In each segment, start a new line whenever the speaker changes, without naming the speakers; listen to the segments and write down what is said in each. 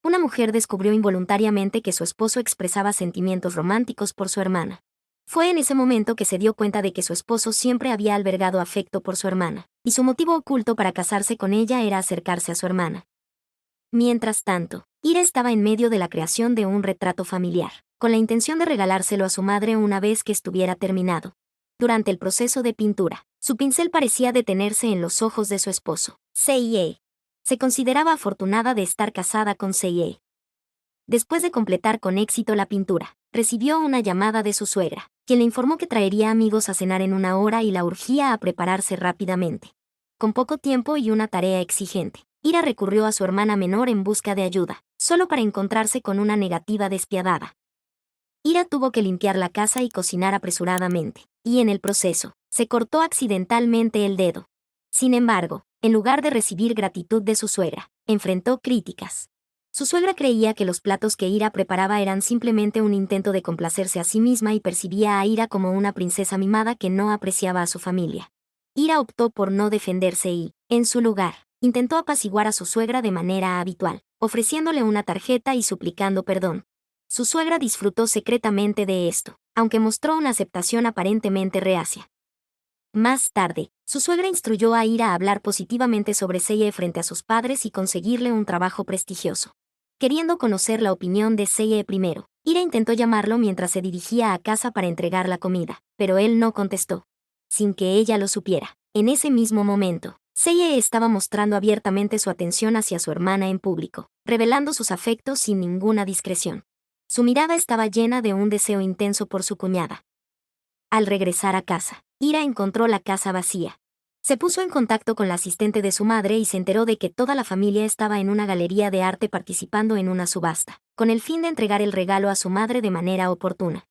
una mujer descubrió involuntariamente que su esposo expresaba sentimientos románticos por su hermana. Fue en ese momento que se dio cuenta de que su esposo siempre había albergado afecto por su hermana, y su motivo oculto para casarse con ella era acercarse a su hermana. Mientras tanto, Ira estaba en medio de la creación de un retrato familiar, con la intención de regalárselo a su madre una vez que estuviera terminado. Durante el proceso de pintura, su pincel parecía detenerse en los ojos de su esposo, Seiye. Se consideraba afortunada de estar casada con Seiye. Después de completar con éxito la pintura, recibió una llamada de su suegra, quien le informó que traería amigos a cenar en una hora y la urgía a prepararse rápidamente. Con poco tiempo y una tarea exigente, Ira recurrió a su hermana menor en busca de ayuda, solo para encontrarse con una negativa despiadada. Ira tuvo que limpiar la casa y cocinar apresuradamente, y en el proceso, se cortó accidentalmente el dedo. Sin embargo, en lugar de recibir gratitud de su suegra, enfrentó críticas. Su suegra creía que los platos que Ira preparaba eran simplemente un intento de complacerse a sí misma y percibía a Ira como una princesa mimada que no apreciaba a su familia. Ira optó por no defenderse y, en su lugar, intentó apaciguar a su suegra de manera habitual, ofreciéndole una tarjeta y suplicando perdón. Su suegra disfrutó secretamente de esto, aunque mostró una aceptación aparentemente reacia. Más tarde, su suegra instruyó a Ira a hablar positivamente sobre Seiye frente a sus padres y conseguirle un trabajo prestigioso. Queriendo conocer la opinión de Seiye primero, Ira intentó llamarlo mientras se dirigía a casa para entregar la comida, pero él no contestó. Sin que ella lo supiera, en ese mismo momento, Seiye estaba mostrando abiertamente su atención hacia su hermana en público, revelando sus afectos sin ninguna discreción. Su mirada estaba llena de un deseo intenso por su cuñada. Al regresar a casa, Ira encontró la casa vacía. Se puso en contacto con la asistente de su madre y se enteró de que toda la familia estaba en una galería de arte participando en una subasta, con el fin de entregar el regalo a su madre de manera oportuna.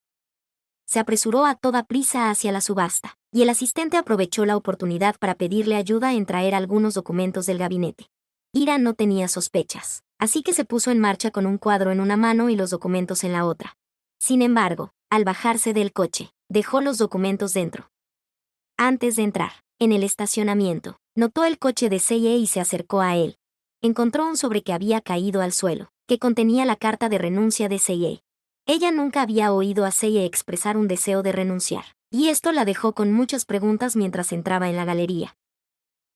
Se apresuró a toda prisa hacia la subasta, y el asistente aprovechó la oportunidad para pedirle ayuda en traer algunos documentos del gabinete. Ira no tenía sospechas, así que se puso en marcha con un cuadro en una mano y los documentos en la otra. Sin embargo, al bajarse del coche, dejó los documentos dentro. Antes de entrar, en el estacionamiento, notó el coche de Seiye y se acercó a él. Encontró un sobre que había caído al suelo, que contenía la carta de renuncia de Seiye. Ella nunca había oído a Seiye expresar un deseo de renunciar, y esto la dejó con muchas preguntas mientras entraba en la galería.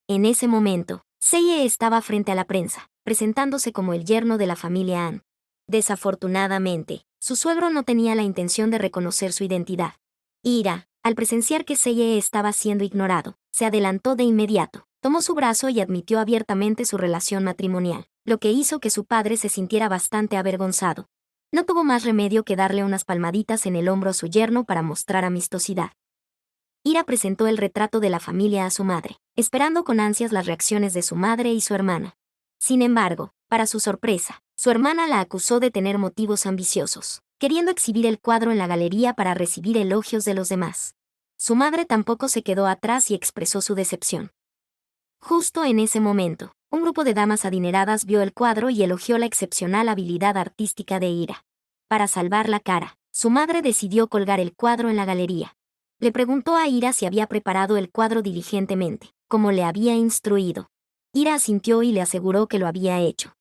En ese momento, Seiye estaba frente a la prensa, presentándose como el yerno de la familia An. Desafortunadamente, su suegro no tenía la intención de reconocer su identidad. Ira, al presenciar que Seiye estaba siendo ignorado, se adelantó de inmediato, tomó su brazo y admitió abiertamente su relación matrimonial, lo que hizo que su padre se sintiera bastante avergonzado. No tuvo más remedio que darle unas palmaditas en el hombro a su yerno para mostrar amistosidad. Ira presentó el retrato de la familia a su madre, esperando con ansias las reacciones de su madre y su hermana. Sin embargo, para su sorpresa, su hermana la acusó de tener motivos ambiciosos, queriendo exhibir el cuadro en la galería para recibir elogios de los demás. Su madre tampoco se quedó atrás y expresó su decepción. Justo en ese momento, un grupo de damas adineradas vio el cuadro y elogió la excepcional habilidad artística de Ira. Para salvar la cara, su madre decidió colgar el cuadro en la galería. Le preguntó a Ira si había preparado el cuadro diligentemente, como le había instruido. Ira asintió y le aseguró que lo había hecho.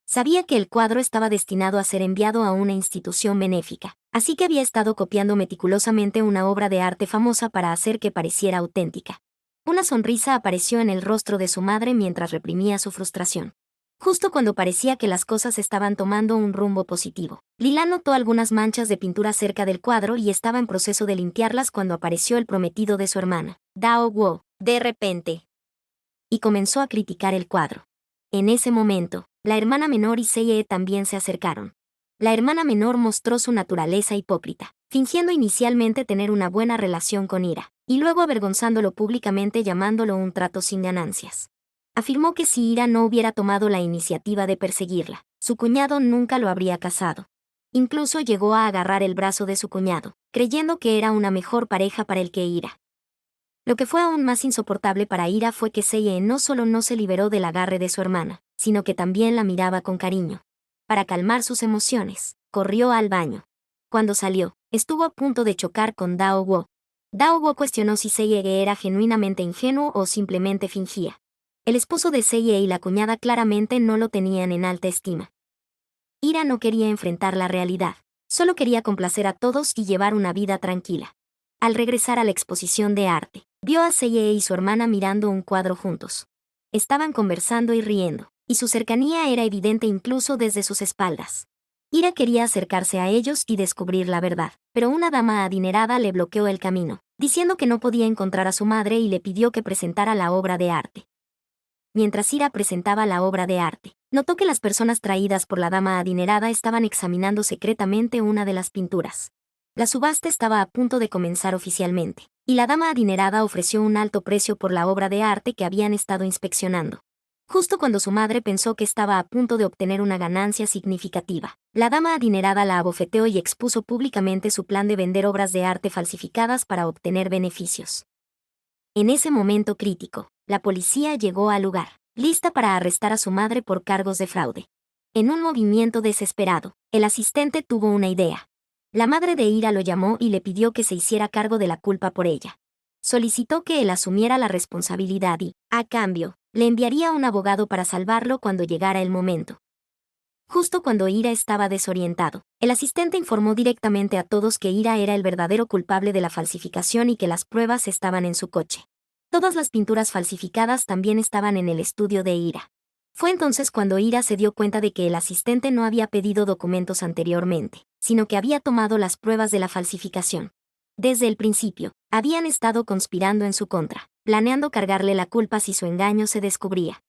Sabía que el cuadro estaba destinado a ser enviado a una institución benéfica, así que había estado copiando meticulosamente una obra de arte famosa para hacer que pareciera auténtica. Una sonrisa apareció en el rostro de su madre mientras reprimía su frustración. Justo cuando parecía que las cosas estaban tomando un rumbo positivo, Lila notó algunas manchas de pintura cerca del cuadro y estaba en proceso de limpiarlas cuando apareció el prometido de su hermana, Dao Guo, de repente, y comenzó a criticar el cuadro. En ese momento, la hermana menor y Seiye también se acercaron. La hermana menor mostró su naturaleza hipócrita, fingiendo inicialmente tener una buena relación con Ira, y luego avergonzándolo públicamente llamándolo un trato sin ganancias. Afirmó que si Ira no hubiera tomado la iniciativa de perseguirla, su cuñado nunca lo habría casado. Incluso llegó a agarrar el brazo de su cuñado, creyendo que era una mejor pareja para el que Ira. Lo que fue aún más insoportable para Ira fue que Seiye no solo no se liberó del agarre de su hermana, sino que también la miraba con cariño. Para calmar sus emociones, corrió al baño. Cuando salió, estuvo a punto de chocar con Dao Guo. Dao Guo cuestionó si Seiye era genuinamente ingenuo o simplemente fingía. El esposo de Seiye y la cuñada claramente no lo tenían en alta estima. Ira no quería enfrentar la realidad. Solo quería complacer a todos y llevar una vida tranquila. Al regresar a la exposición de arte, vio a Seiye y su hermana mirando un cuadro juntos. Estaban conversando y riendo, y su cercanía era evidente incluso desde sus espaldas. Ira quería acercarse a ellos y descubrir la verdad, pero una dama adinerada le bloqueó el camino, diciendo que no podía encontrar a su madre y le pidió que presentara la obra de arte. Mientras Ira presentaba la obra de arte, notó que las personas traídas por la dama adinerada estaban examinando secretamente una de las pinturas. La subasta estaba a punto de comenzar oficialmente, y la dama adinerada ofreció un alto precio por la obra de arte que habían estado inspeccionando. Justo cuando su madre pensó que estaba a punto de obtener una ganancia significativa, la dama adinerada la abofeteó y expuso públicamente su plan de vender obras de arte falsificadas para obtener beneficios. En ese momento crítico, la policía llegó al lugar, lista para arrestar a su madre por cargos de fraude. En un movimiento desesperado, el asistente tuvo una idea. La madre de Ira lo llamó y le pidió que se hiciera cargo de la culpa por ella. Solicitó que él asumiera la responsabilidad y, a cambio, le enviaría un abogado para salvarlo cuando llegara el momento. Justo cuando Ira estaba desorientado, el asistente informó directamente a todos que Ira era el verdadero culpable de la falsificación y que las pruebas estaban en su coche. Todas las pinturas falsificadas también estaban en el estudio de Ira. Fue entonces cuando Ira se dio cuenta de que el asistente no había pedido documentos anteriormente, sino que había tomado las pruebas de la falsificación. Desde el principio, habían estado conspirando en su contra, planeando cargarle la culpa si su engaño se descubría.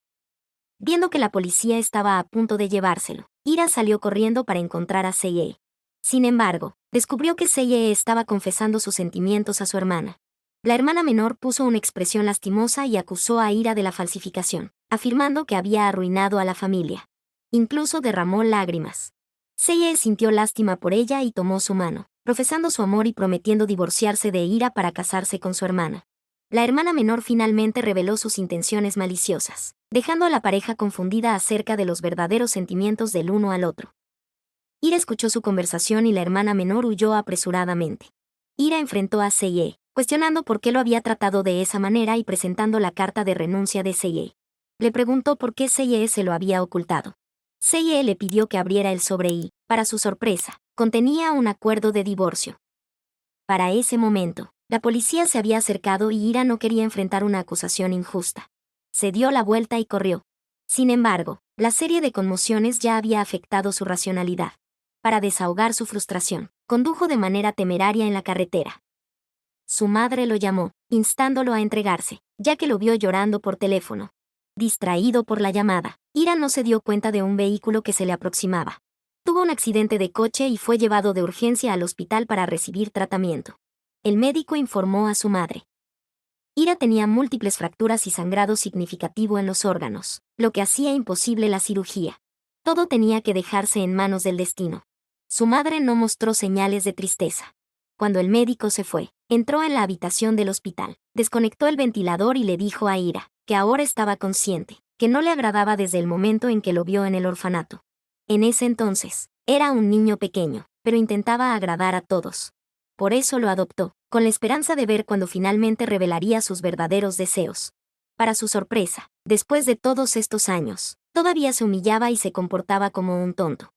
Viendo que la policía estaba a punto de llevárselo, Ira salió corriendo para encontrar a Seiye. Sin embargo, descubrió que Seiye estaba confesando sus sentimientos a su hermana. La hermana menor puso una expresión lastimosa y acusó a Ira de la falsificación, afirmando que había arruinado a la familia. Incluso derramó lágrimas. Seiye sintió lástima por ella y tomó su mano, profesando su amor y prometiendo divorciarse de Ira para casarse con su hermana. La hermana menor finalmente reveló sus intenciones maliciosas, dejando a la pareja confundida acerca de los verdaderos sentimientos del uno al otro. Ira escuchó su conversación y la hermana menor huyó apresuradamente. Ira enfrentó a Seiye, cuestionando por qué lo había tratado de esa manera y presentando la carta de renuncia de Seiye. Le preguntó por qué Seiye se lo había ocultado. Seiye le pidió que abriera el sobre y, para su sorpresa, contenía un acuerdo de divorcio. Para ese momento, la policía se había acercado y Ira no quería enfrentar una acusación injusta. Se dio la vuelta y corrió. Sin embargo, la serie de conmociones ya había afectado su racionalidad. Para desahogar su frustración, condujo de manera temeraria en la carretera. Su madre lo llamó, instándolo a entregarse, ya que lo vio llorando por teléfono. Distraído por la llamada, Ira no se dio cuenta de un vehículo que se le aproximaba. Tuvo un accidente de coche y fue llevado de urgencia al hospital para recibir tratamiento. El médico informó a su madre. Ira tenía múltiples fracturas y sangrado significativo en los órganos, lo que hacía imposible la cirugía. Todo tenía que dejarse en manos del destino. Su madre no mostró señales de tristeza. Cuando el médico se fue, entró en la habitación del hospital, desconectó el ventilador y le dijo a Ira, que ahora estaba consciente, que no le agradaba desde el momento en que lo vio en el orfanato. En ese entonces, era un niño pequeño, pero intentaba agradar a todos. Por eso lo adoptó, con la esperanza de ver cuando finalmente revelaría sus verdaderos deseos. Para su sorpresa, después de todos estos años, todavía se humillaba y se comportaba como un tonto.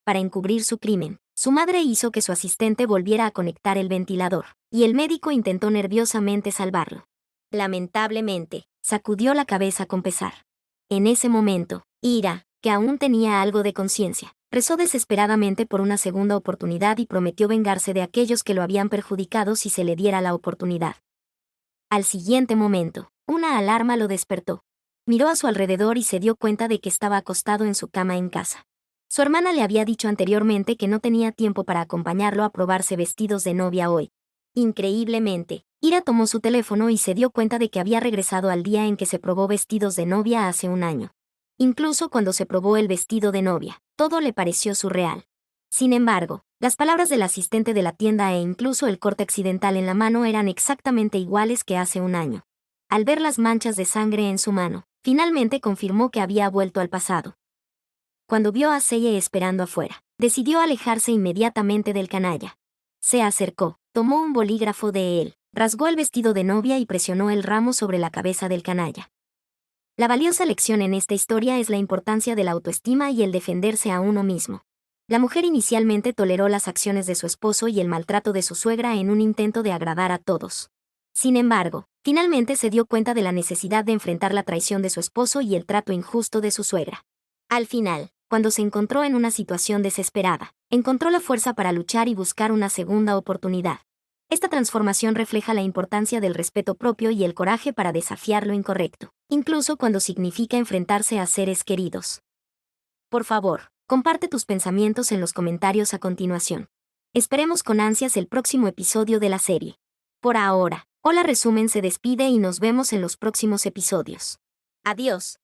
Para encubrir su crimen, su madre hizo que su asistente volviera a conectar el ventilador, y el médico intentó nerviosamente salvarlo. Lamentablemente, sacudió la cabeza con pesar. En ese momento, Ira, que aún tenía algo de conciencia, rezó desesperadamente por una segunda oportunidad y prometió vengarse de aquellos que lo habían perjudicado si se le diera la oportunidad. Al siguiente momento, una alarma lo despertó. Miró a su alrededor y se dio cuenta de que estaba acostado en su cama en casa. Su hermana le había dicho anteriormente que no tenía tiempo para acompañarlo a probarse vestidos de novia hoy. Increíblemente, Ira tomó su teléfono y se dio cuenta de que había regresado al día en que se probó vestidos de novia hace un año. Incluso cuando se probó el vestido de novia, todo le pareció surreal. Sin embargo, las palabras del asistente de la tienda e incluso el corte accidental en la mano eran exactamente iguales que hace un año. Al ver las manchas de sangre en su mano, finalmente confirmó que había vuelto al pasado. Cuando vio a Seiye esperando afuera, decidió alejarse inmediatamente del canalla. Se acercó, tomó un bolígrafo de él, rasgó el vestido de novia y presionó el ramo sobre la cabeza del canalla. La valiosa lección en esta historia es la importancia de la autoestima y el defenderse a uno mismo. La mujer inicialmente toleró las acciones de su esposo y el maltrato de su suegra en un intento de agradar a todos. Sin embargo, finalmente se dio cuenta de la necesidad de enfrentar la traición de su esposo y el trato injusto de su suegra. Al final, cuando se encontró en una situación desesperada, encontró la fuerza para luchar y buscar una segunda oportunidad. Esta transformación refleja la importancia del respeto propio y el coraje para desafiar lo incorrecto, incluso cuando significa enfrentarse a seres queridos. Por favor, comparte tus pensamientos en los comentarios a continuación. Esperemos con ansias el próximo episodio de la serie. Por ahora, Hola Resumen se despide y nos vemos en los próximos episodios. Adiós.